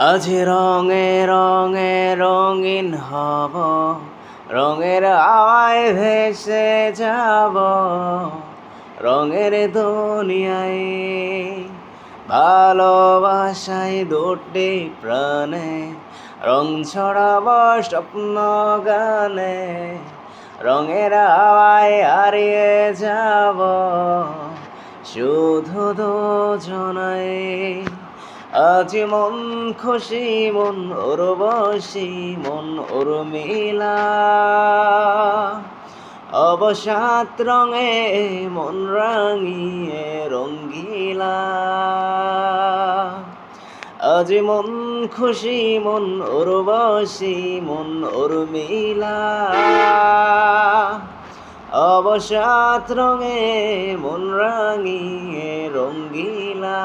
আজ রঙে রঙে রঙিন হব, রঙের হাওয়ায় ভেসে যাব, রঙের দুনিয়ায়। ভালোবাসায় দুটি প্রাণে রং ছড়াব স্বপ্ন গানে, রঙের হাওয়ায় হারিয়ে যাব শুধু দুজনায়। আজ মন খুশি মন উর্বশী মন উর্মিলা, অবসাদ রঙে মন রাঙিয়ে রঙ্গিলা। আজ মন খুশি মন উর্বশী মন উর্মিলা, অবসাদ রঙে মন রাঙিয়ে রঙ্গিলা।